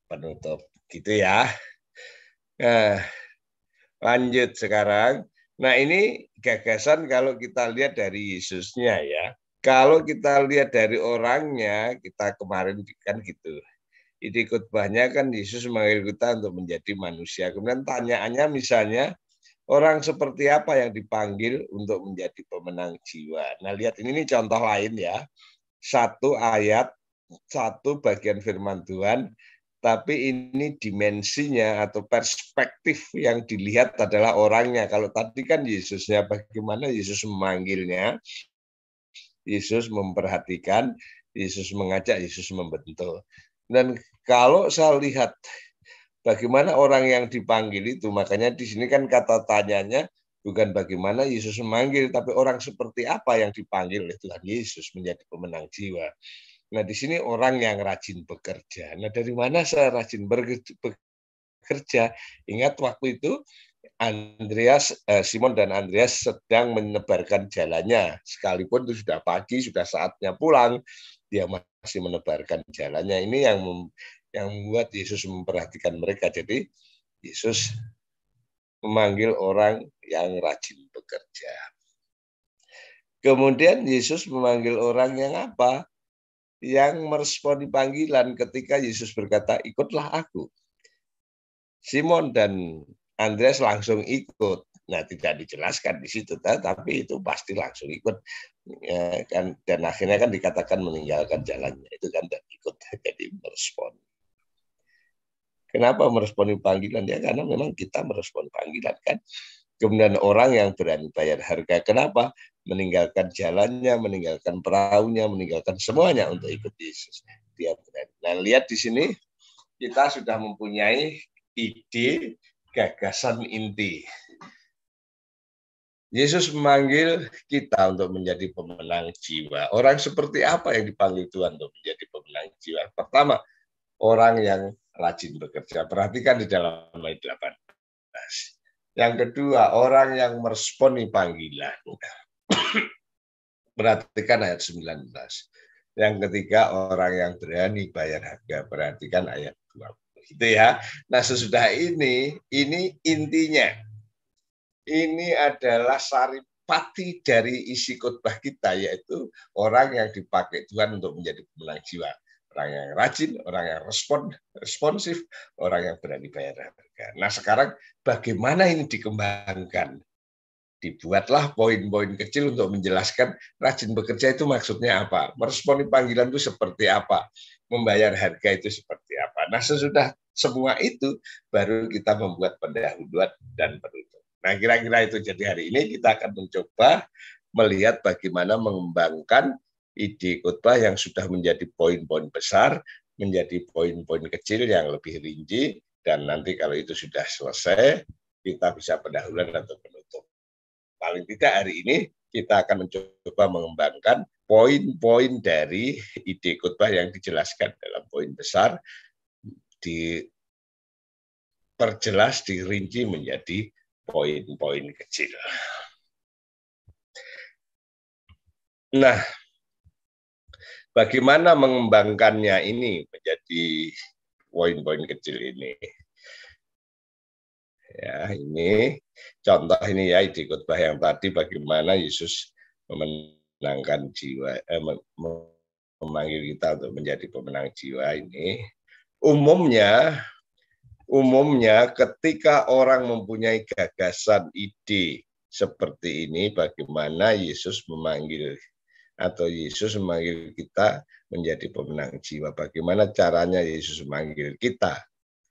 penutup. Gitu ya. Nah, lanjut sekarang. Nah, ini gagasan kalau kita lihat dari Yesusnya ya. Kalau kita lihat dari orangnya, kita kemarin kan gitu. Ide khotbahnya kan Yesus memanggil kita untuk menjadi manusia. Kemudian tanyaannya misalnya, orang seperti apa yang dipanggil untuk menjadi pemenang jiwa. Nah, lihat ini nih contoh lain ya. Satu ayat, satu bagian firman Tuhan, tapi ini dimensinya atau perspektif yang dilihat adalah orangnya. Kalau tadi kan Yesusnya, bagaimana Yesus memanggilnya, Yesus memperhatikan, Yesus mengajak, Yesus membentuk. Dan kalau saya lihat bagaimana orang yang dipanggil itu, makanya di sini kan kata tanyanya bukan bagaimana Yesus memanggil, tapi orang seperti apa yang dipanggil oleh Tuhan Yesus menjadi pemenang jiwa. Nah, di sini orang yang rajin bekerja. Nah, dari mana saya rajin bekerja? Ingat waktu itu Simon dan Andreas sedang menebarkan jalannya. Sekalipun itu sudah pagi, sudah saatnya pulang, dia masih menebarkan jalannya. Ini yang membuat Yesus memperhatikan mereka. Jadi Yesus memanggil orang yang rajin bekerja. Kemudian Yesus memanggil orang yang apa? Yang meresponi panggilan ketika Yesus berkata, ikutlah aku. Simon dan Andreas langsung ikut. Nah, tidak dijelaskan di situ, tapi itu pasti langsung ikut. Ya, kan, dan akhirnya kan dikatakan meninggalkan jalannya. Itu kan dan ikut, jadi merespon. Kenapa meresponi panggilan? Ya karena memang kita merespon panggilan kan. Kemudian orang yang berani bayar harga. Kenapa? Meninggalkan jalannya, meninggalkan perahunya, meninggalkan semuanya untuk ikut Yesus. Dia berani. Nah, lihat di sini kita sudah mempunyai ide, gagasan inti. Yesus memanggil kita untuk menjadi pemenang jiwa. Orang seperti apa yang dipanggil Tuhan untuk menjadi pemenang jiwa? Pertama, orang yang rajin bekerja. Perhatikan di dalam ayat 18. Yang kedua, orang yang meresponi panggilan. Perhatikan ayat 19. Yang ketiga, orang yang berani bayar harga. Perhatikan ayat 20. Gitu ya. Nah, sesudah ini intinya. Ini adalah saripati dari isi khotbah kita, yaitu orang yang dipakai Tuhan untuk menjadi pemenang jiwa. Orang yang rajin, orang yang responsif, orang yang berani bayar harga. Nah, sekarang bagaimana ini dikembangkan? Dibuatlah poin-poin kecil untuk menjelaskan rajin bekerja itu maksudnya apa, meresponi panggilan itu seperti apa, membayar harga itu seperti apa. Nah, sesudah semua itu baru kita membuat pendahuluan dan penutup. Nah, kira-kira itu. Jadi hari ini kita akan mencoba melihat bagaimana mengembangkan ide khotbah yang sudah menjadi poin-poin besar, menjadi poin-poin kecil yang lebih rinci, dan nanti kalau itu sudah selesai, kita bisa pendahuluan atau penutup. Paling tidak hari ini kita akan mencoba mengembangkan poin-poin dari ide khotbah yang dijelaskan dalam poin besar, diperjelas, dirinci menjadi poin-poin kecil. Nah, bagaimana mengembangkannya ini menjadi poin-poin kecil ini? Ya, ini contoh ini ya ide khotbah yang tadi bagaimana Yesus memenangkan jiwa, memanggil kita untuk menjadi pemenang jiwa ini. Umumnya ketika orang mempunyai gagasan ide seperti ini, bagaimana Yesus memanggil kita menjadi pemenang jiwa. Bagaimana caranya Yesus memanggil kita?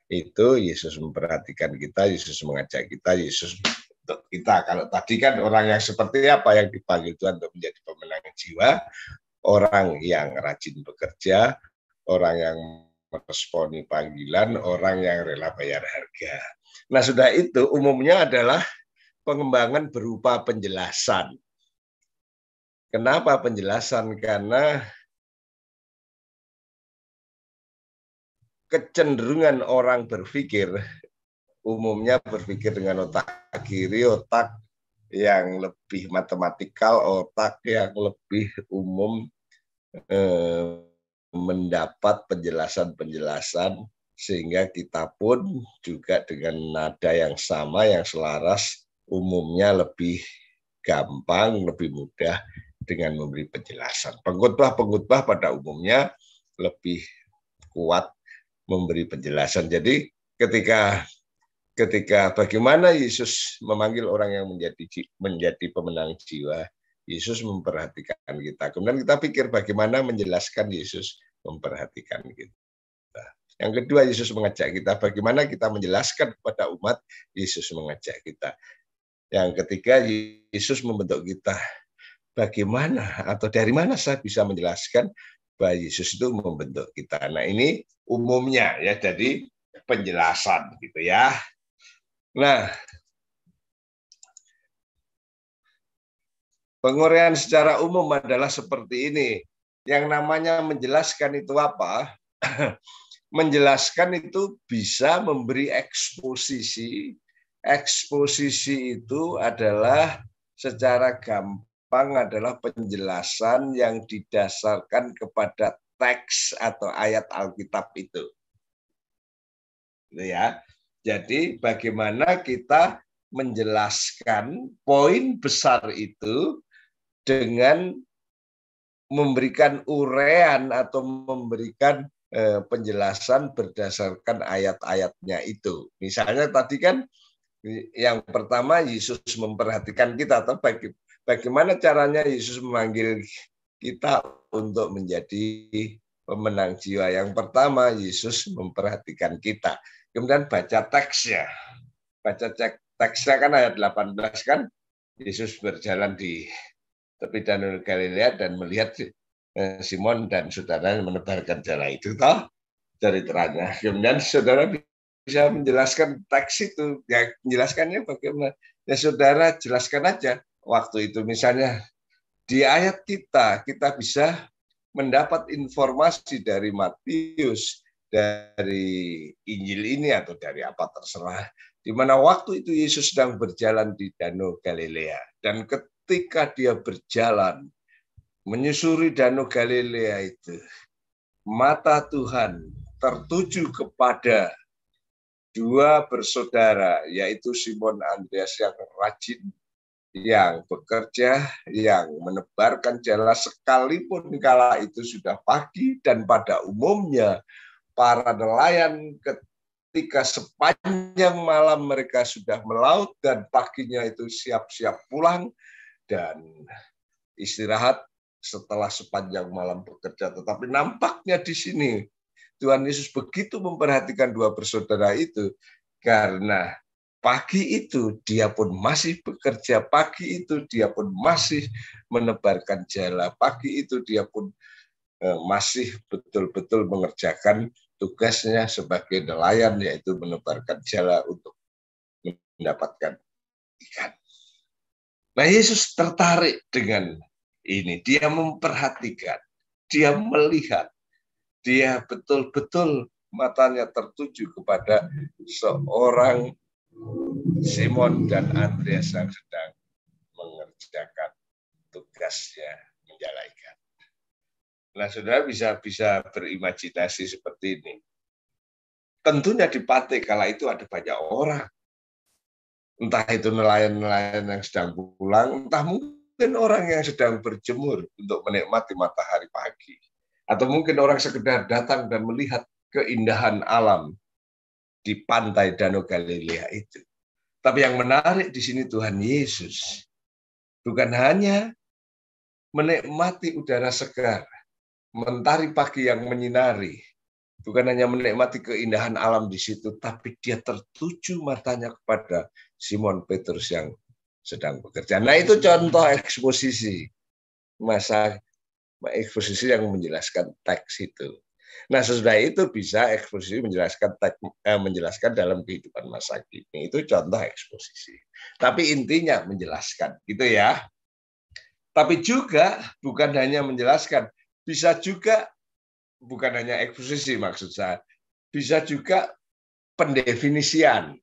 Itu Yesus memperhatikan kita, Yesus mengajak kita, Yesus untuk kita. Kalau tadi kan orang yang seperti apa yang dipanggil Tuhan untuk menjadi pemenang jiwa? Orang yang rajin bekerja, orang yang meresponi panggilan, orang yang rela bayar harga. Nah, sudah itu umumnya adalah pengembangan berupa penjelasan. Kenapa penjelasan? Karena kecenderungan orang umumnya berpikir dengan otak kiri, otak yang lebih matematikal, otak yang lebih umum, mendapat penjelasan-penjelasan sehingga kita pun juga dengan nada yang sama, yang selaras, umumnya lebih gampang, lebih mudah dengan memberi penjelasan. Pengkhotbah pada umumnya lebih kuat memberi penjelasan. Jadi ketika bagaimana Yesus memanggil orang yang menjadi pemenang jiwa, Yesus memperhatikan kita. Kemudian kita pikir bagaimana menjelaskan Yesus memperhatikan kita. Yang kedua, Yesus mengajak kita. Bagaimana kita menjelaskan kepada umat, Yesus mengajak kita. Yang ketiga, Yesus membentuk kita. Bagaimana atau dari mana saya bisa menjelaskan bahwa Yesus itu membentuk kita. Nah, ini umumnya ya, jadi penjelasan gitu ya. Nah, penguraian secara umum adalah seperti ini. Yang namanya menjelaskan itu apa? Menjelaskan itu bisa memberi eksposisi. Eksposisi itu adalah secara gampang adalah penjelasan yang didasarkan kepada teks atau ayat Alkitab itu. Ya. Jadi bagaimana kita menjelaskan poin besar itu dengan memberikan uraian atau memberikan penjelasan berdasarkan ayat-ayatnya itu. Misalnya tadi kan yang pertama Yesus memperhatikan kita, atau bagaimana caranya Yesus memanggil kita untuk menjadi pemenang jiwa. Yang pertama Yesus memperhatikan kita. Kemudian baca teksnya. Baca teksnya kan ayat 18 kan, Yesus berjalan di tepi Danau Galilea dan melihat Simon dan saudaranya menebarkan jala itu, toh ceritanya. Kemudian saudara bisa menjelaskan teks itu, ya menjelaskannya bagaimana? Ya saudara jelaskan aja. Waktu itu misalnya di ayat kita bisa mendapat informasi dari Matius, dari Injil ini atau dari apa terserah, di mana waktu itu Yesus sedang berjalan di Danau Galilea, dan ketika dia berjalan menyusuri Danau Galilea itu, mata Tuhan tertuju kepada dua bersaudara, yaitu Simon Andreas yang rajin, yang bekerja, yang menebarkan jala sekalipun kala itu sudah pagi, dan pada umumnya para nelayan ketika sepanjang malam mereka sudah melaut dan paginya itu siap-siap pulang dan istirahat setelah sepanjang malam bekerja. Tetapi nampaknya di sini Tuhan Yesus begitu memperhatikan dua bersaudara itu, karena pagi itu dia pun masih bekerja, pagi itu dia pun masih menebarkan jala, pagi itu dia pun masih betul-betul mengerjakan tugasnya sebagai nelayan, yaitu menebarkan jala untuk mendapatkan ikan. Nah, Yesus tertarik dengan ini. Dia memperhatikan, dia melihat, dia betul-betul matanya tertuju kepada seorang Simon dan Andreas yang sedang mengerjakan tugasnya menjala ikan. Nah, saudara bisa berimajinasi seperti ini. Tentunya di pantai kala itu ada banyak orang. Entah itu nelayan-nelayan yang sedang pulang, entah mungkin orang yang sedang berjemur untuk menikmati matahari pagi. Atau mungkin orang sekedar datang dan melihat keindahan alam di pantai Danau Galilea itu. Tapi yang menarik di sini Tuhan Yesus bukan hanya menikmati udara segar, mentari pagi yang menyinari, bukan hanya menikmati keindahan alam di situ, tapi dia tertuju matanya kepada Simon Petrus yang sedang bekerja. Nah, itu contoh eksposisi, masa eksposisi yang menjelaskan teks itu. Nah, sesudah itu bisa eksposisi menjelaskan dalam kehidupan masa kini. Itu contoh eksposisi. Tapi intinya menjelaskan, gitu ya. Tapi juga bukan hanya menjelaskan, bisa juga bukan hanya eksposisi maksud saya, bisa juga pendefinisian.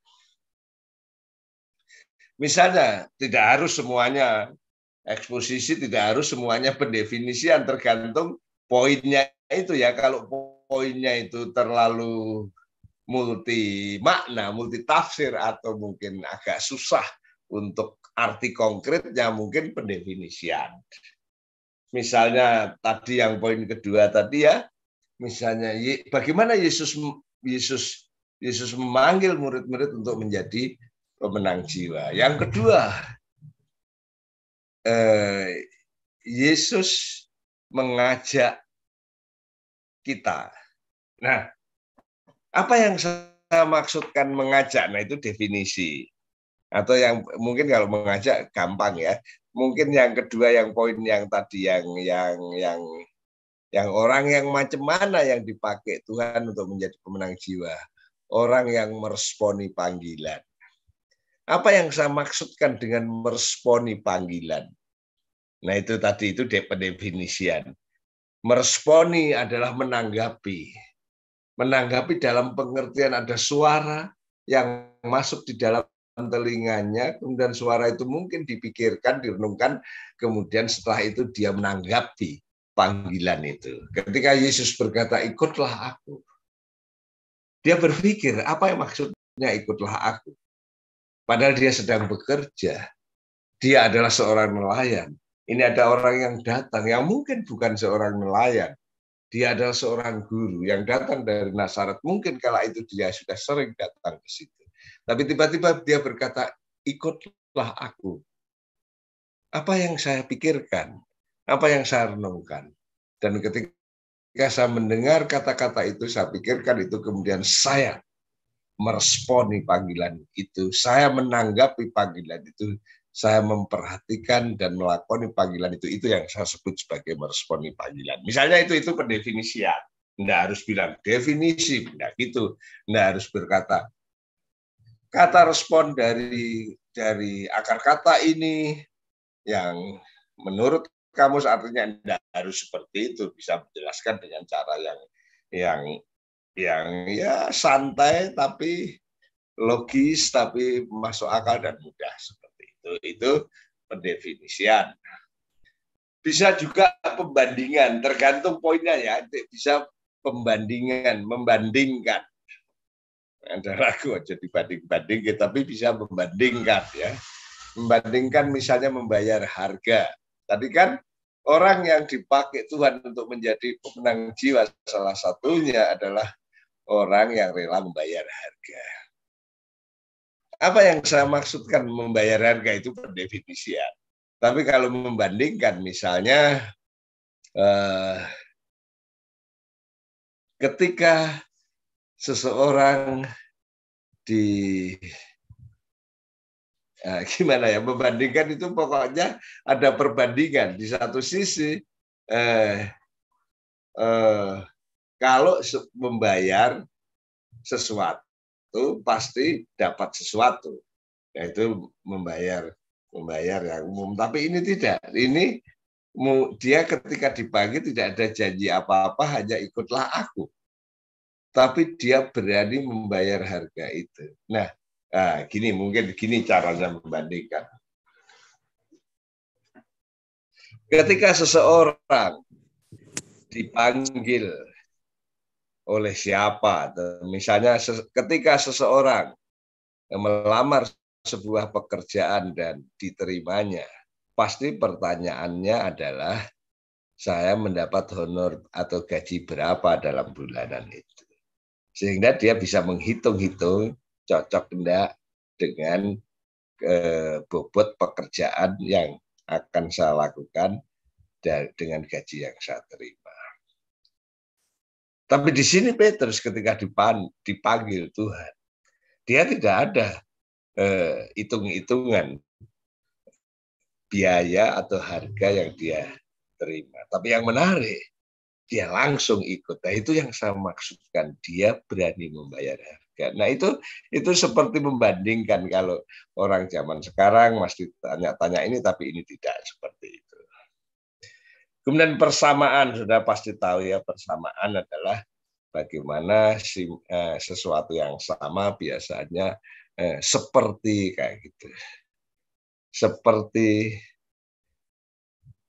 Misalnya, tidak harus semuanya eksposisi, tidak harus semuanya pendefinisian, tergantung poinnya itu ya. Kalau poinnya itu terlalu multi makna, multi tafsir, atau mungkin agak susah untuk arti konkretnya, mungkin pendefinisian. Misalnya tadi yang poin kedua tadi ya, misalnya bagaimana Yesus memanggil murid-murid untuk menjadi pemenang jiwa. Yang kedua, Yesus mengajak kita. Nah, apa yang saya maksudkan mengajak? Nah, itu definisi. Atau yang mungkin kalau mengajak gampang ya. Mungkin yang kedua, yang poin yang tadi, yang orang yang macam mana yang dipakai Tuhan untuk menjadi pemenang jiwa. Orang yang meresponi panggilan. Apa yang saya maksudkan dengan meresponi panggilan? Nah, itu tadi, itu pendefinisian. Meresponi adalah menanggapi. Menanggapi dalam pengertian ada suara yang masuk di dalam telinganya, kemudian suara itu mungkin dipikirkan, direnungkan, kemudian setelah itu dia menanggapi panggilan itu. Ketika Yesus berkata, ikutlah aku. Dia berpikir, apa yang maksudnya ikutlah aku? Padahal dia sedang bekerja. Dia adalah seorang nelayan. Ini ada orang yang datang, yang mungkin bukan seorang nelayan. Dia adalah seorang guru yang datang dari Nazaret. Mungkin kala itu dia sudah sering datang ke situ. Tapi tiba-tiba dia berkata, ikutlah aku. Apa yang saya pikirkan? Apa yang saya renungkan? Dan ketika saya mendengar kata-kata itu, saya pikirkan itu, kemudian saya meresponi panggilan itu. Saya menanggapi panggilan itu. Saya memperhatikan dan melakoni panggilan itu yang saya sebut sebagai meresponi panggilan. Misalnya itu pendefinisian. Nggak harus bilang definisi, nggak gitu. Nggak harus berkata kata respon dari akar kata ini yang menurut kamus artinya nggak harus seperti itu. Bisa menjelaskan dengan cara yang ya santai tapi logis tapi masuk akal dan mudah seperti itu. Itu pendefinisian. Bisa juga pembandingan, tergantung poinnya ya. Bisa pembandingan, membandingkan. Ada ragu aja dibanding-banding, tapi bisa membandingkan ya. Membandingkan misalnya membayar harga. Tadi kan orang yang dipakai Tuhan untuk menjadi pemenang jiwa salah satunya adalah orang yang rela membayar harga. Apa yang saya maksudkan membayar harga itu pendefinisian. Tapi kalau membandingkan misalnya ketika seseorang gimana ya, membandingkan itu pokoknya ada perbandingan. Di satu sisi kalau membayar sesuatu pasti dapat sesuatu, yaitu membayar yang umum. Tapi ini tidak. Ini dia ketika dibagi tidak ada janji apa-apa, hanya ikutlah aku. Tapi dia berani membayar harga itu. Nah, mungkin gini caranya membandingkan. Ketika seseorang dipanggil oleh siapa, misalnya ketika seseorang melamar sebuah pekerjaan dan diterimanya, pasti pertanyaannya adalah saya mendapat honor atau gaji berapa dalam bulanan itu. Sehingga dia bisa menghitung-hitung cocok enggak dengan bobot pekerjaan yang akan saya lakukan dengan gaji yang saya terima. Tapi di sini Petrus ketika dipanggil Tuhan, dia tidak ada hitung-hitungan biaya atau harga yang dia terima. Tapi yang menarik, dia langsung ikut. Nah, itu yang saya maksudkan, dia berani membayar harga. Nah, itu seperti membandingkan kalau orang zaman sekarang masih tanya-tanya ini, tapi ini tidak seperti itu. Kemudian persamaan, sudah pasti tahu ya, persamaan adalah bagaimana sesuatu yang sama biasanya seperti kayak gitu. Seperti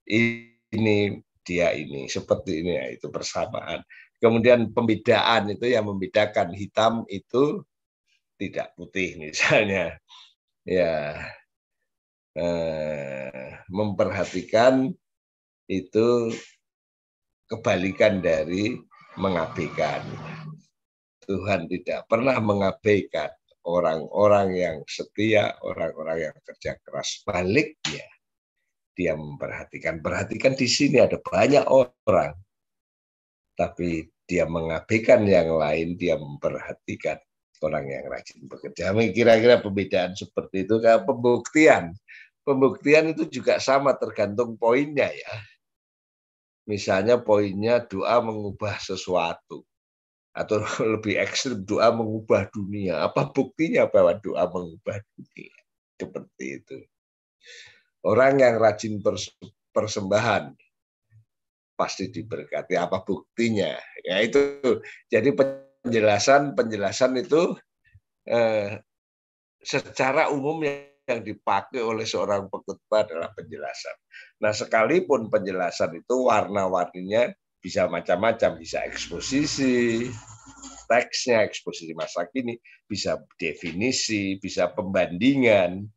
ini, dia ini, seperti ini, ya, itu persamaan. Kemudian pembedaan itu yang membedakan hitam itu tidak putih misalnya. Ya, memperhatikan itu kebalikan dari mengabaikan. Tuhan tidak pernah mengabaikan orang-orang yang setia, orang-orang yang kerja keras. Baliknya, dia memperhatikan. Perhatikan di sini ada banyak orang, tapi dia mengabaikan yang lain, dia memperhatikan orang yang rajin bekerja. Kira-kira pembedaan seperti itu. Kayak pembuktian. Pembuktian itu juga sama tergantung poinnya ya. Misalnya poinnya doa mengubah sesuatu. Atau lebih ekstrim doa mengubah dunia. Apa buktinya bahwa doa mengubah dunia? Seperti itu. Orang yang rajin persembahan pasti diberkati. Apa buktinya? Ya itu. Jadi penjelasan itu secara umum yang dipakai oleh seorang pengkhotbah adalah penjelasan. Nah, sekalipun penjelasan itu warna-warninya bisa macam-macam, bisa eksposisi, teksnya, eksposisi masa kini, bisa definisi, bisa pembandingan,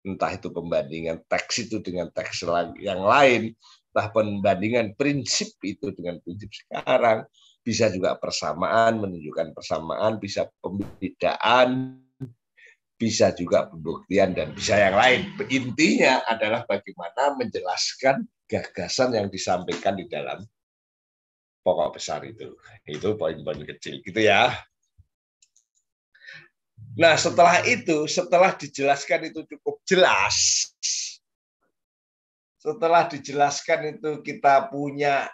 entah itu pembandingan teks itu dengan teks yang lain, entah pembandingan prinsip itu dengan prinsip sekarang, bisa juga persamaan, menunjukkan persamaan, bisa pembedaan, bisa juga pembuktian, dan bisa yang lain. Intinya adalah bagaimana menjelaskan gagasan yang disampaikan di dalam pokok besar itu. Itu poin-poin kecil gitu ya. Nah, setelah itu, setelah dijelaskan itu cukup jelas, setelah dijelaskan itu kita punya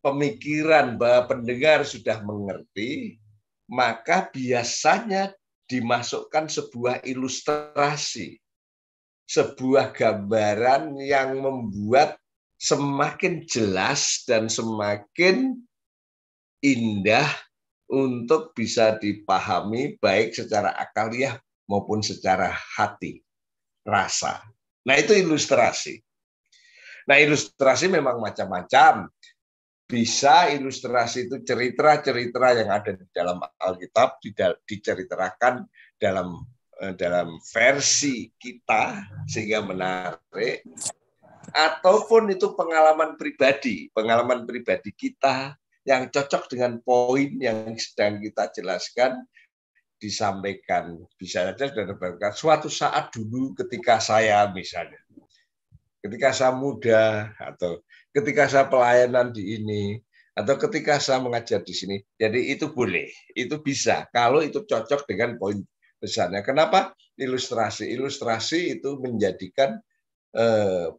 pemikiran bahwa pendengar sudah mengerti, maka biasanya dimasukkan sebuah ilustrasi, sebuah gambaran yang membuat semakin jelas dan semakin indah untuk bisa dipahami baik secara akaliah maupun secara hati, rasa. Nah, itu ilustrasi. Nah, ilustrasi memang macam-macam. Bisa ilustrasi itu cerita-cerita yang ada di dalam Alkitab diceritakan dalam versi kita sehingga menarik, ataupun itu pengalaman pribadi kita yang cocok dengan poin yang sedang kita jelaskan, disampaikan. Bisa saja sudah suatu saat dulu ketika saya misalnya, ketika saya muda, atau ketika saya pelayanan di ini, atau ketika saya mengajar di sini. Jadi itu boleh, itu bisa, kalau itu cocok dengan poin besarnya. Kenapa? Ilustrasi itu menjadikan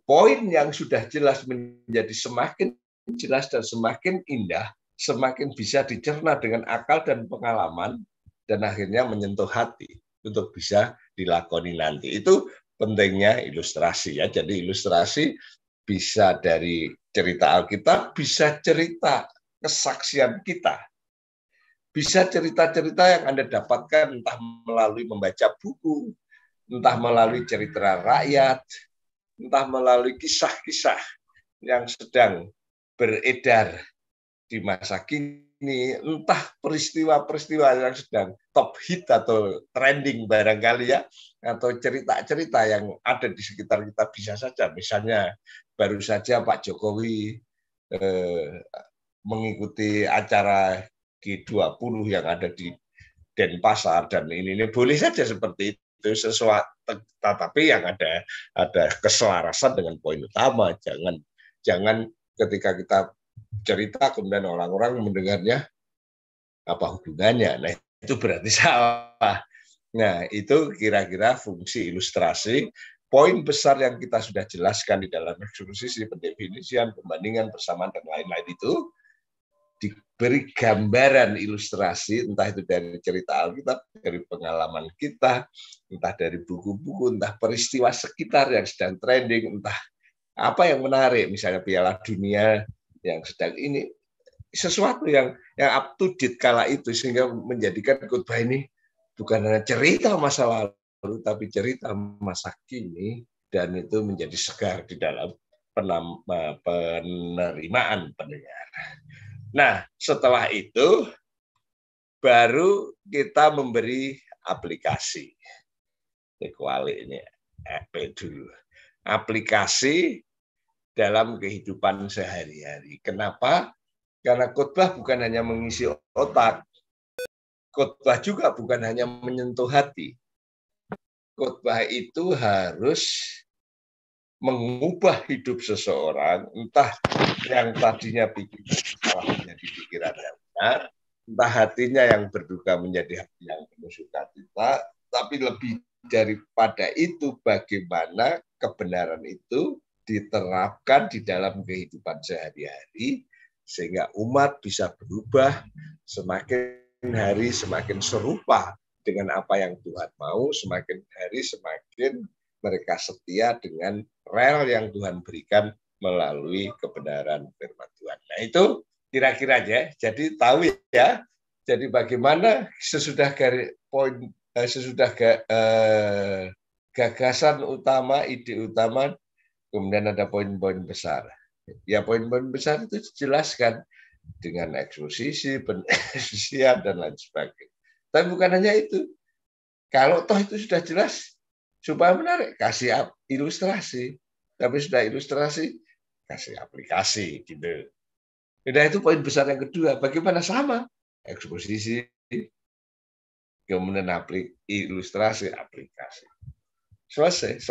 poin yang sudah jelas menjadi semakin jelas dan semakin indah, semakin bisa dicerna dengan akal dan pengalaman, dan akhirnya menyentuh hati untuk bisa dilakoni nanti. Itu pentingnya ilustrasi ya. Jadi ilustrasi bisa dari cerita Alkitab, bisa cerita kesaksian kita, bisa cerita-cerita yang Anda dapatkan entah melalui membaca buku, entah melalui cerita rakyat, entah melalui kisah-kisah yang sedang beredar di masa kini, entah peristiwa-peristiwa yang sedang top hit atau trending barangkali ya, atau cerita-cerita yang ada di sekitar kita, bisa saja. Misalnya baru saja Pak Jokowi mengikuti acara G20 yang ada di Denpasar, dan ini boleh saja seperti itu, sesuatu, tetapi yang ada keselarasan dengan poin utama. Jangan ketika kita cerita kemudian orang-orang mendengarnya apa hubungannya. Nah, itu berarti salah. Nah, itu kira-kira fungsi ilustrasi. Poin besar yang kita sudah jelaskan di dalam eksposisi, pendefinisian, pembandingan, persamaan, dan lain-lain itu diberi gambaran ilustrasi, entah itu dari cerita Alkitab, dari pengalaman kita, entah dari buku-buku, entah peristiwa sekitar yang sedang trending, entah apa yang menarik, misalnya Piala Dunia yang sedang ini, sesuatu yang up to date kala itu, sehingga menjadikan khotbah ini bukan hanya cerita masa lalu, tapi cerita masa kini, dan itu menjadi segar di dalam penerimaan pendengar. Nah, setelah itu baru kita memberi aplikasi. Kuali ini dulu. Aplikasi dalam kehidupan sehari-hari. Kenapa? Karena khotbah bukan hanya mengisi otak. Khotbah juga bukan hanya menyentuh hati. Khotbah itu harus mengubah hidup seseorang, entah yang tadinya pikiran salah menjadi pikiran yang benar, entah hatinya yang berduka menjadi hati yang penuh sukacita, tapi lebih daripada itu bagaimana kebenaran itu diterapkan di dalam kehidupan sehari-hari sehingga umat bisa berubah semakin hari semakin serupa dengan apa yang Tuhan mau, semakin hari semakin mereka setia dengan rel yang Tuhan berikan melalui kebenaran firman Tuhan. Nah itu kira-kira aja. Jadi tahu ya. Jadi bagaimana sesudah gagasan utama, ide utama, kemudian ada poin-poin besar. Ya poin-poin besar itu dijelaskan dengan eksposisi, penelitian dan lain sebagainya. Tapi bukan hanya itu. Kalau toh itu sudah jelas, supaya menarik, kasih ilustrasi. Tapi sudah ilustrasi, kasih aplikasi. Gitu. Nah itu poin besar yang kedua. Bagaimana sama? Eksposisi, kemudian ilustrasi, aplikasi. Selesai.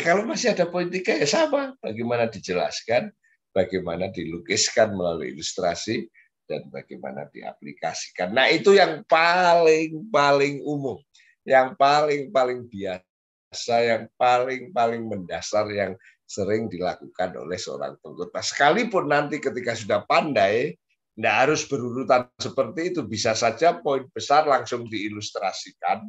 Kalau masih ada poin tiga ya sama. Bagaimana dijelaskan, bagaimana dilukiskan melalui ilustrasi, dan bagaimana diaplikasikan. Nah itu yang paling umum, yang paling biasa, yang paling mendasar, yang sering dilakukan oleh seorang pengkhotbah. Sekalipun nanti ketika sudah pandai, tidak harus berurutan seperti itu. Bisa saja poin besar langsung diilustrasikan,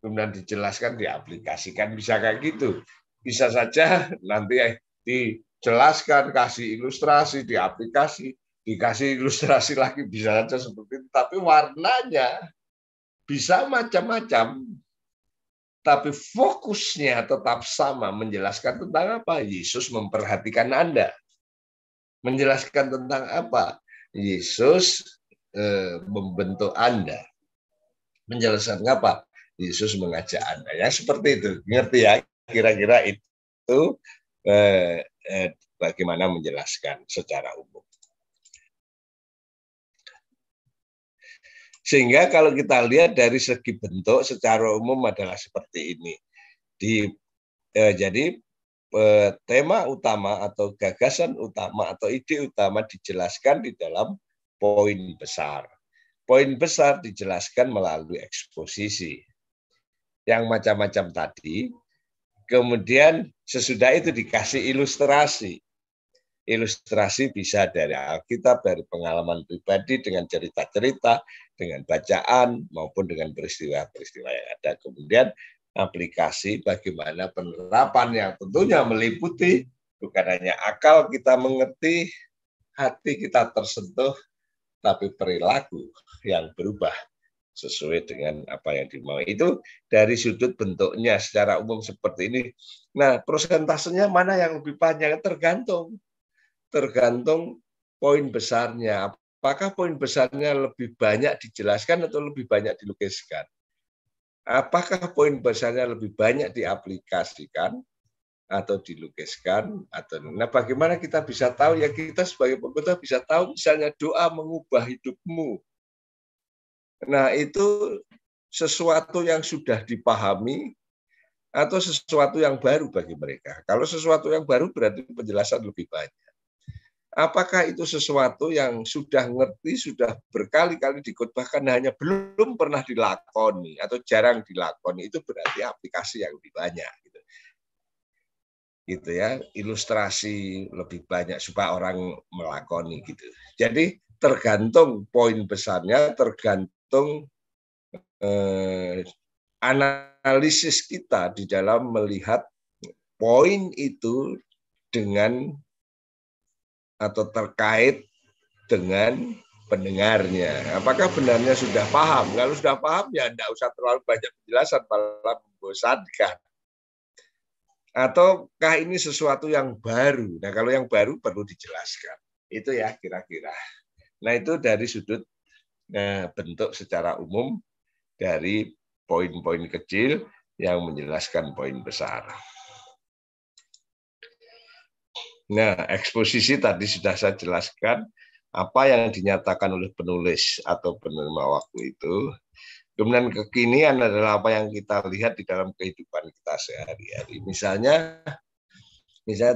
kemudian dijelaskan, diaplikasikan, bisa kayak gitu. Bisa saja nanti dijelaskan, kasih ilustrasi, diaplikasi, dikasih ilustrasi lagi, bisa saja seperti itu. Tapi warnanya bisa macam-macam. Tapi fokusnya tetap sama, menjelaskan tentang apa? Yesus memperhatikan Anda. Menjelaskan tentang apa? Yesus membentuk Anda. Menjelaskan apa? Yesus mengajak Anda. Ya seperti itu. Ngerti ya? Kira-kira itu bagaimana menjelaskan secara umum. Sehingga kalau kita lihat dari segi bentuk secara umum adalah seperti ini. Jadi tema utama atau gagasan utama atau ide utama dijelaskan di dalam poin besar. Poin besar dijelaskan melalui eksposisi. Yang macam-macam tadi, kemudian sesudah itu dikasih ilustrasi. Ilustrasi bisa dari Alkitab, dari pengalaman pribadi, dengan cerita-cerita, dengan bacaan, maupun dengan peristiwa-peristiwa yang ada. Kemudian aplikasi bagaimana penerapan yang tentunya meliputi bukan hanya akal kita mengerti, hati kita tersentuh, tapi perilaku yang berubah sesuai dengan apa yang dimau. Itu dari sudut bentuknya secara umum seperti ini. Nah, prosentasenya mana yang lebih panjang? Tergantung poin besarnya. Apakah poin besarnya lebih banyak dijelaskan atau lebih banyak dilukiskan? Apakah poin besarnya lebih banyak diaplikasikan atau dilukiskan? Nah, bagaimana kita bisa tahu? Ya kita sebagai pengkhotbah bisa tahu, misalnya doa mengubah hidupmu. Nah, itu sesuatu yang sudah dipahami atau sesuatu yang baru bagi mereka. Kalau sesuatu yang baru berarti penjelasan lebih banyak. Apakah itu sesuatu yang sudah ngerti, sudah berkali-kali dikhotbahkan, hanya belum pernah dilakoni atau jarang dilakoni, itu berarti aplikasi yang lebih banyak. Gitu ya, ilustrasi lebih banyak supaya orang melakoni gitu. Jadi tergantung poin besarnya, tergantung analisis kita di dalam melihat poin itu dengan atau terkait dengan pendengarnya. Apakah benarnya sudah paham? Kalau sudah paham ya tidak usah terlalu banyak penjelasan, malah membosankan. Ataukah ini sesuatu yang baru? Nah kalau yang baru perlu dijelaskan. Itu ya kira-kira. Nah, itu dari sudut bentuk secara umum dari poin-poin kecil yang menjelaskan poin besar. Nah, eksposisi tadi sudah saya jelaskan apa yang dinyatakan oleh penulis atau penerima waktu itu. Kemudian kekinian adalah apa yang kita lihat di dalam kehidupan kita sehari-hari. Misalnya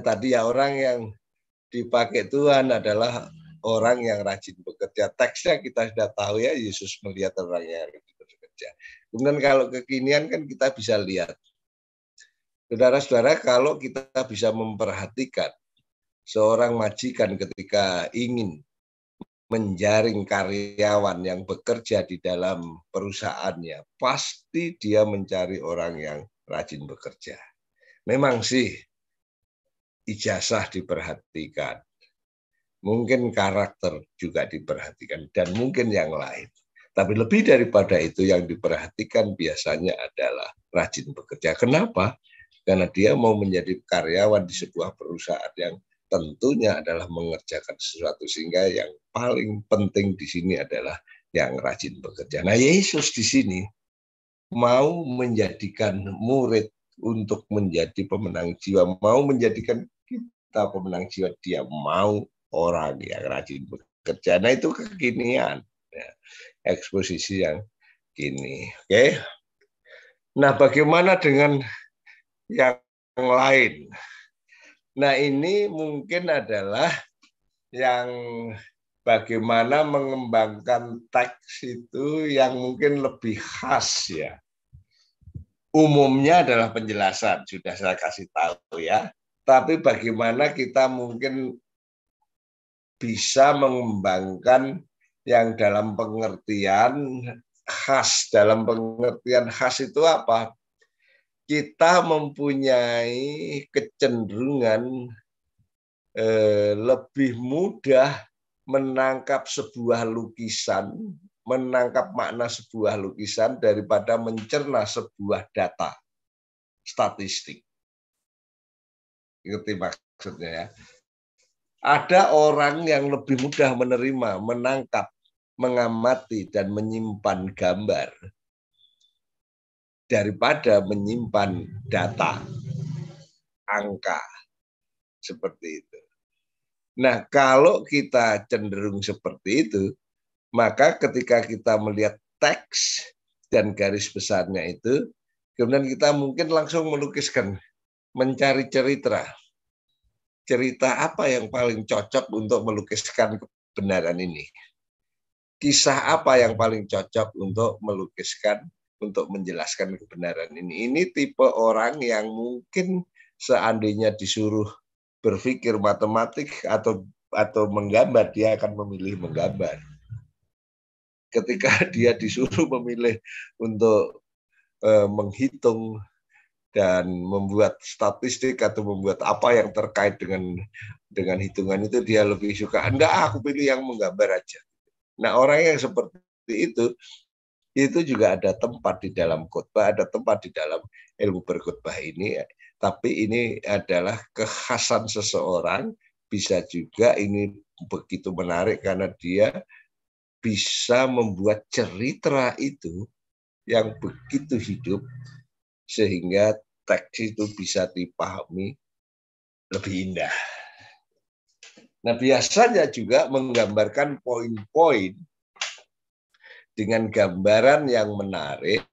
tadi ya, orang yang dipakai Tuhan adalah orang yang rajin bekerja. Teksnya kita sudah tahu ya, Yesus melihat orang yang rajin bekerja. Kemudian kalau kekinian kan kita bisa lihat. Saudara-saudara, kalau kita bisa memperhatikan seorang majikan ketika ingin menjaring karyawan yang bekerja di dalam perusahaannya, pasti dia mencari orang yang rajin bekerja. Memang sih ijazah diperhatikan, mungkin karakter juga diperhatikan, dan mungkin yang lain. Tapi lebih daripada itu yang diperhatikan biasanya adalah rajin bekerja. Kenapa? Karena dia mau menjadi karyawan di sebuah perusahaan yang tentunya adalah mengerjakan sesuatu, sehingga yang paling penting di sini adalah yang rajin bekerja. Nah, Yesus di sini mau menjadikan murid untuk menjadi pemenang jiwa, mau menjadikan kita pemenang jiwa. Dia mau orang yang rajin bekerja. Nah, itu kekinian, ya, eksposisi yang kini. Oke. Nah, bagaimana dengan yang lain? Nah, ini mungkin adalah yang bagaimana mengembangkan teks itu yang mungkin lebih khas ya. Umumnya adalah penjelasan, sudah saya kasih tahu ya. Tapi bagaimana kita mungkin bisa mengembangkan yang dalam pengertian khas. Dalam pengertian khas itu apa? Kita mempunyai kecenderungan lebih mudah menangkap sebuah lukisan, menangkap makna sebuah lukisan daripada mencerna sebuah data statistik. Ngerti maksudnya ya? Ada orang yang lebih mudah menerima, menangkap, mengamati, dan menyimpan gambar daripada menyimpan data, angka, seperti itu. Nah, kalau kita cenderung seperti itu, maka ketika kita melihat teks dan garis besarnya itu, kemudian kita mungkin langsung melukiskan, mencari cerita. Cerita apa yang paling cocok untuk melukiskan kebenaran ini? Kisah apa yang paling cocok untuk melukiskan, untuk menjelaskan kebenaran ini? Ini tipe orang yang mungkin seandainya disuruh berpikir matematik atau menggambar, dia akan memilih menggambar. Ketika dia disuruh memilih untuk menghitung dan membuat statistik atau membuat apa yang terkait dengan hitungan itu, dia lebih suka, enggak, aku pilih yang menggambar aja. Nah, orang yang seperti itu juga ada tempat di dalam khotbah, ada tempat di dalam ilmu berkhotbah ini. Tapi ini adalah kekhasan seseorang. Bisa juga ini begitu menarik karena dia bisa membuat cerita itu yang begitu hidup sehingga teks itu bisa dipahami lebih indah. Nah, biasanya juga menggambarkan poin-poin dengan gambaran yang menarik,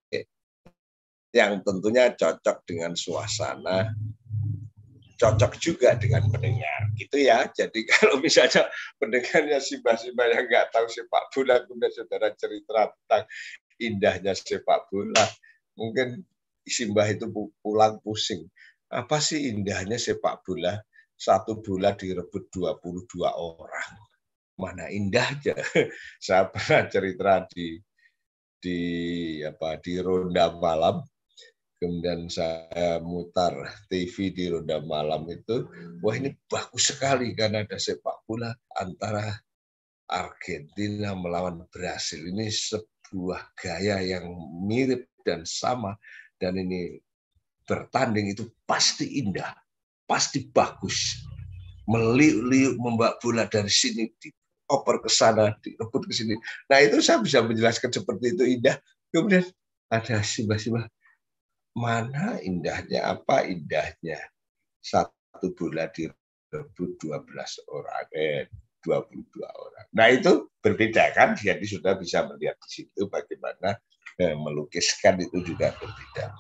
yang tentunya cocok dengan suasana, cocok juga dengan pendengar, gitu ya. Jadi kalau misalnya pendengarnya simbah-simbah yang nggak tahu sepak bola, kemudian saudara cerita tentang indahnya sepak bola, mungkin simbah itu pulang pusing. Apa sih indahnya sepak bola? Satu bola direbut 22 orang. Mana indahnya. Saya pernah cerita di ronda malam. Kemudian saya mutar TV di ronda malam itu. Wah, ini bagus sekali karena ada sepak bola antara Argentina melawan Brasil. Ini sebuah gaya yang mirip dan sama. Dan ini bertanding itu pasti indah, pasti bagus. Meliuk-liuk membawa bola dari sini dioper ke sana, direbut ke sini. Nah itu saya bisa menjelaskan seperti itu indah. Kemudian ada simbah-simbah, mana indahnya, apa indahnya satu bola direbut 12 orang, 22 orang. Nah itu berbeda kan, jadi sudah bisa melihat di situ bagaimana melukiskan itu juga berbeda.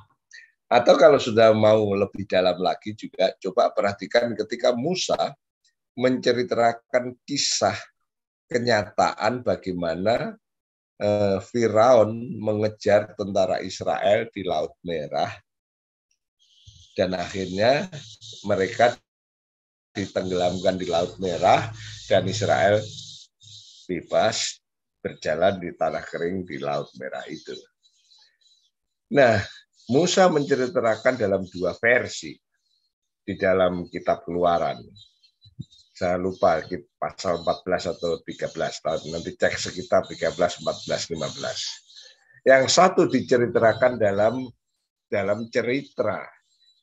Atau kalau sudah mau lebih dalam lagi juga, coba perhatikan ketika Musa menceritakan kisah kenyataan bagaimana Firaun mengejar tentara Israel di Laut Merah, dan akhirnya mereka ditenggelamkan di Laut Merah dan Israel bebas berjalan di tanah kering di Laut Merah itu. Nah, Musa menceritakan dalam dua versi di dalam kitab Keluaran. Saya lupa pasal 14 atau 13, nanti cek sekitar 13, 14, 15. Yang satu diceritakan dalam cerita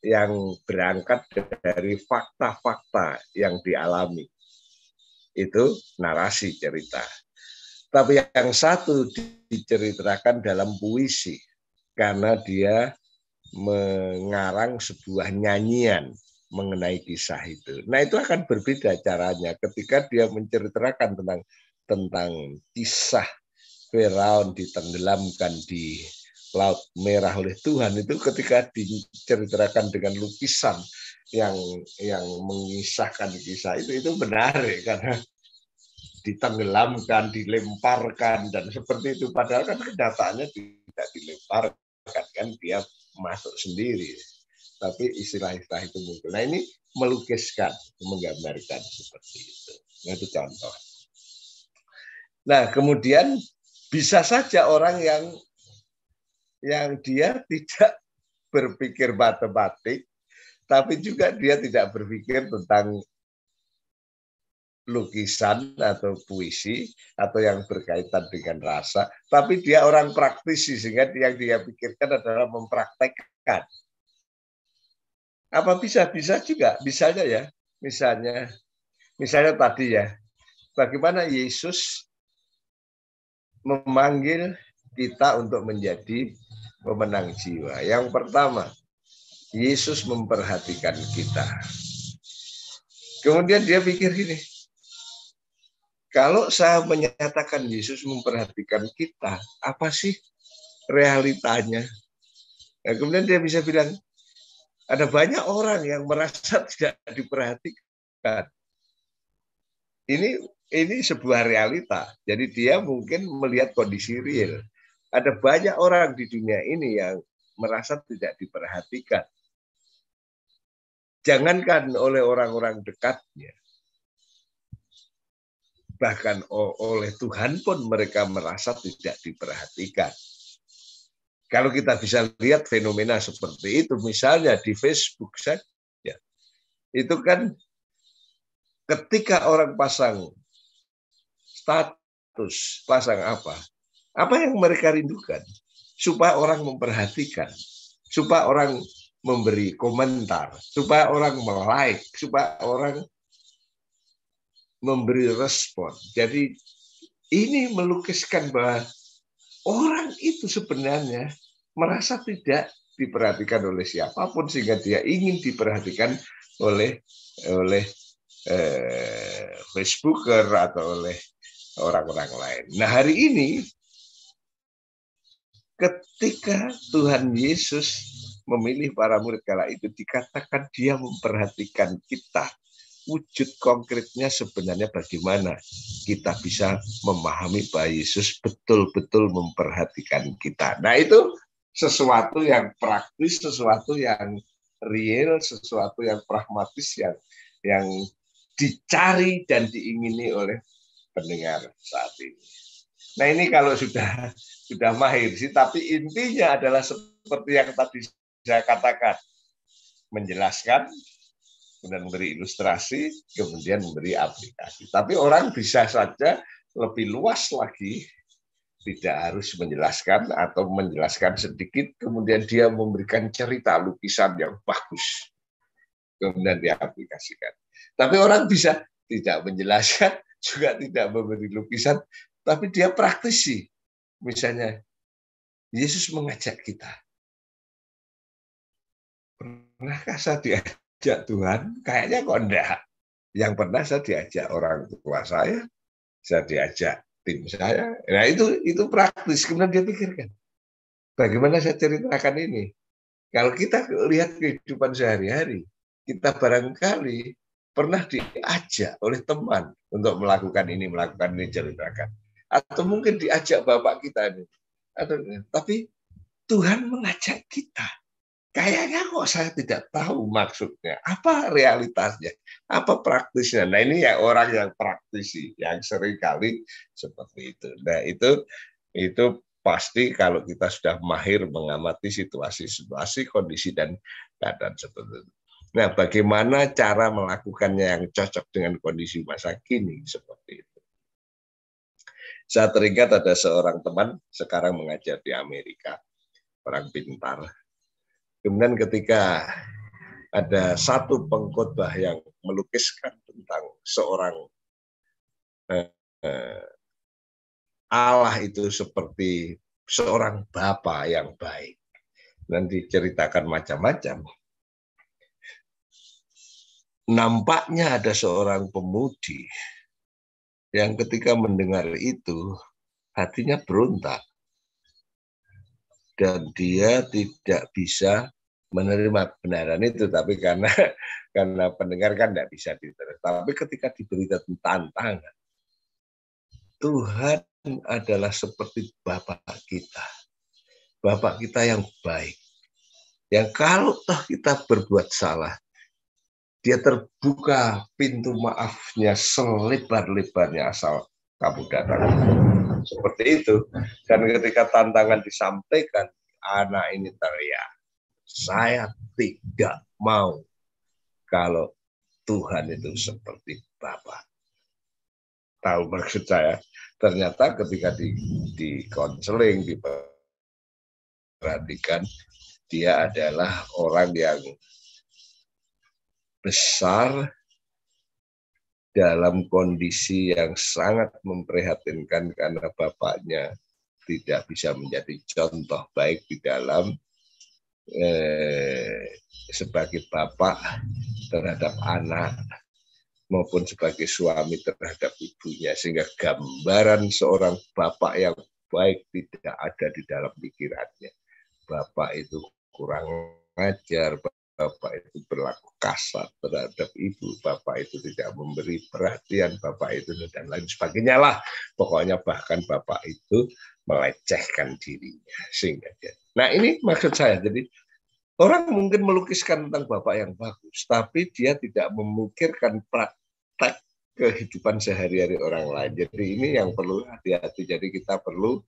yang berangkat dari fakta-fakta yang dialami. Itu narasi cerita. Tapi yang satu diceritakan dalam puisi, karena dia mengarang sebuah nyanyian mengenai kisah itu. Nah itu akan berbeda caranya ketika dia menceritakan tentang kisah Firaun ditenggelamkan di Laut Merah oleh Tuhan, itu ketika diceritakan dengan lukisan yang mengisahkan kisah itu menarik karena ditenggelamkan, dilemparkan dan seperti itu. Padahal kan kenyataannya tidak dilemparkan, kan dia masuk sendiri. Tapi istilah-istilah itu muncul. Nah ini melukiskan, menggambarkan seperti itu. Nah itu contoh. Nah kemudian bisa saja orang yang dia tidak berpikir matematik, tapi juga dia tidak berpikir tentang lukisan atau puisi atau yang berkaitan dengan rasa, tapi dia orang praktisi sehingga yang dia pikirkan adalah mempraktekkan. Apa bisa juga, misalnya tadi ya, bagaimana Yesus memanggil kita untuk menjadi pemenang jiwa. Yang pertama, Yesus memperhatikan kita. Kemudian dia pikir gini, kalau saya menyatakan Yesus memperhatikan kita, apa sih realitanya? Nah, kemudian dia bisa bilang, ada banyak orang yang merasa tidak diperhatikan. Ini sebuah realita. Jadi dia mungkin melihat kondisi real. Ada banyak orang di dunia ini yang merasa tidak diperhatikan. Jangankan oleh orang-orang dekatnya, bahkan oleh Tuhan pun mereka merasa tidak diperhatikan. Kalau kita bisa lihat fenomena seperti itu, misalnya di Facebook saja, itu kan ketika orang pasang status, pasang apa yang mereka rindukan? Supaya orang memperhatikan, supaya orang memberi komentar, supaya orang like, supaya orang memberi respon. Jadi ini melukiskan bahwa orang itu sebenarnya merasa tidak diperhatikan oleh siapapun sehingga dia ingin diperhatikan oleh Facebooker atau oleh orang-orang lain. Nah hari ini ketika Tuhan Yesus memilih para murid kala itu dikatakan dia memperhatikan kita. Wujud konkretnya sebenarnya bagaimana kita bisa memahami bahwa Yesus betul-betul memperhatikan kita. Nah itu sesuatu yang praktis, sesuatu yang real, sesuatu yang pragmatis yang dicari dan diingini oleh pendengar saat ini. Nah ini kalau sudah mahir sih, tapi intinya adalah seperti yang tadi saya katakan, menjelaskan, kemudian memberi ilustrasi, kemudian memberi aplikasi. Tapi orang bisa saja lebih luas lagi, tidak harus menjelaskan atau menjelaskan sedikit, kemudian dia memberikan cerita lukisan yang bagus, kemudian diaplikasikan. Tapi orang bisa tidak menjelaskan, juga tidak memberi lukisan, tapi dia praktisi. Misalnya, Yesus mengajak kita. Pernahkah saya diajak Tuhan? Kayaknya kok enggak. Yang pernah saya diajak orang tua saya diajak tim saya. Nah itu praktis. Kemudian dia pikirkan, bagaimana saya ceritakan ini? Kalau kita lihat kehidupan sehari-hari, kita barangkali pernah diajak oleh teman untuk melakukan ini, ceritakan. Atau mungkin diajak bapak kita ini. Tapi Tuhan mengajak kita. Kayaknya kok saya tidak tahu maksudnya, apa realitasnya, apa praktisnya. Nah ini ya orang yang praktisi, yang seringkali seperti itu. Nah itu pasti kalau kita sudah mahir mengamati situasi-situasi, kondisi dan keadaan seperti itu. Nah bagaimana cara melakukannya yang cocok dengan kondisi masa kini seperti itu. Saya teringat ada seorang teman sekarang mengajar di Amerika, orang pintar. Kemudian ketika ada satu pengkhotbah yang melukiskan tentang seorang Allah itu seperti seorang bapa yang baik. Dan diceritakan macam-macam. Nampaknya ada seorang pemudi yang ketika mendengar itu hatinya berontak. Dan dia tidak bisa menerima kebenaran itu, tapi karena pendengar kan tidak bisa diterima. Tapi ketika diberi tantangan, Tuhan adalah seperti Bapak kita yang baik, yang kalau kita berbuat salah, dia terbuka pintu maafnya selebar-lebarnya asal kamu datang. Seperti itu. Dan ketika tantangan disampaikan, anak ini teriak, saya tidak mau kalau Tuhan itu seperti Bapak. Tahu maksud saya? Ternyata ketika di konseling, diperhatikan, dia adalah orang yang besar dalam kondisi yang sangat memprihatinkan karena bapaknya tidak bisa menjadi contoh baik di dalam sebagai bapak terhadap anak maupun sebagai suami terhadap ibunya, sehingga gambaran seorang bapak yang baik tidak ada di dalam pikirannya. Bapak itu kurang ajar, bapak itu berlaku kasar terhadap ibu, bapak itu tidak memberi perhatian, bapak itu dan lain sebagainya lah. Pokoknya bahkan bapak itu melecehkan dirinya. Sehingga nah ini maksud saya, jadi orang mungkin melukiskan tentang bapak yang bagus, tapi dia tidak memikirkan praktek kehidupan sehari-hari orang lain. Jadi ini yang perlu hati-hati. Jadi kita perlu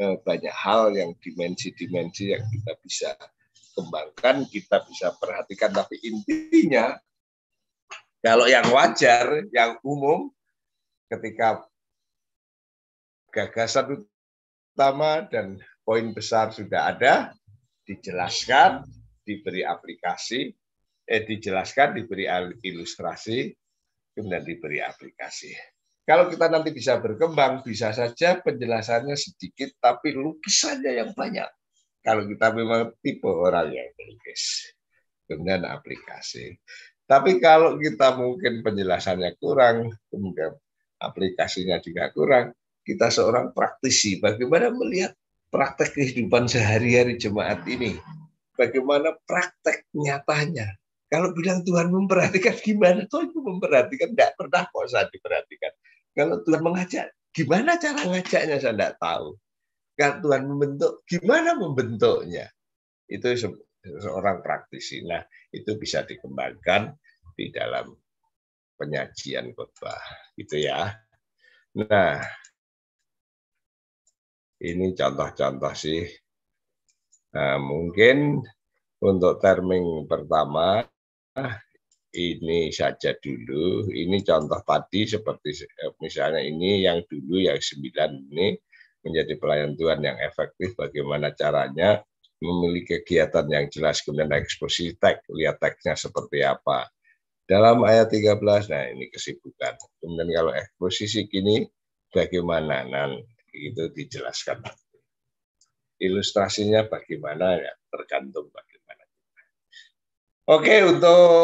banyak hal yang dimensi-dimensi yang kita bisa kembangkan, kita bisa perhatikan. Tapi intinya, kalau yang wajar, yang umum, ketika gagasan utama dan poin besar sudah ada, dijelaskan, diberi aplikasi, dijelaskan, diberi ilustrasi, kemudian diberi aplikasi. Kalau kita nanti bisa berkembang, bisa saja penjelasannya sedikit, tapi lukisannya yang banyak. Kalau kita memang tipe orang yang melukis, kemudian aplikasi. Tapi kalau kita mungkin penjelasannya kurang, kemudian aplikasinya juga kurang, kita seorang praktisi, bagaimana melihat praktek kehidupan sehari-hari jemaat ini? Bagaimana praktek nyatanya? Kalau bilang Tuhan memperhatikan, gimana tuh itu memperhatikan? Tidak pernah kok saya diperhatikan. Kalau Tuhan mengajak, gimana cara ngajaknya saya tidak tahu. Kalau Tuhan membentuk, gimana membentuknya? Itu seorang praktisi. Nah, itu bisa dikembangkan di dalam penyajian khotbah, gitu ya. Nah, ini contoh-contoh sih. Nah, mungkin untuk terming pertama, ini saja dulu. Ini contoh tadi seperti misalnya ini yang dulu yang 9 ini menjadi pelayan Tuhan yang efektif. Bagaimana caranya memiliki kegiatan yang jelas, kemudian eksposisi teks, lihat teksnya seperti apa. Dalam ayat 13, nah ini kesibukan. Kemudian kalau posisi kini bagaimana? Nah, itu dijelaskan. Ilustrasinya bagaimana ya tergantung bagaimana. Oke, untuk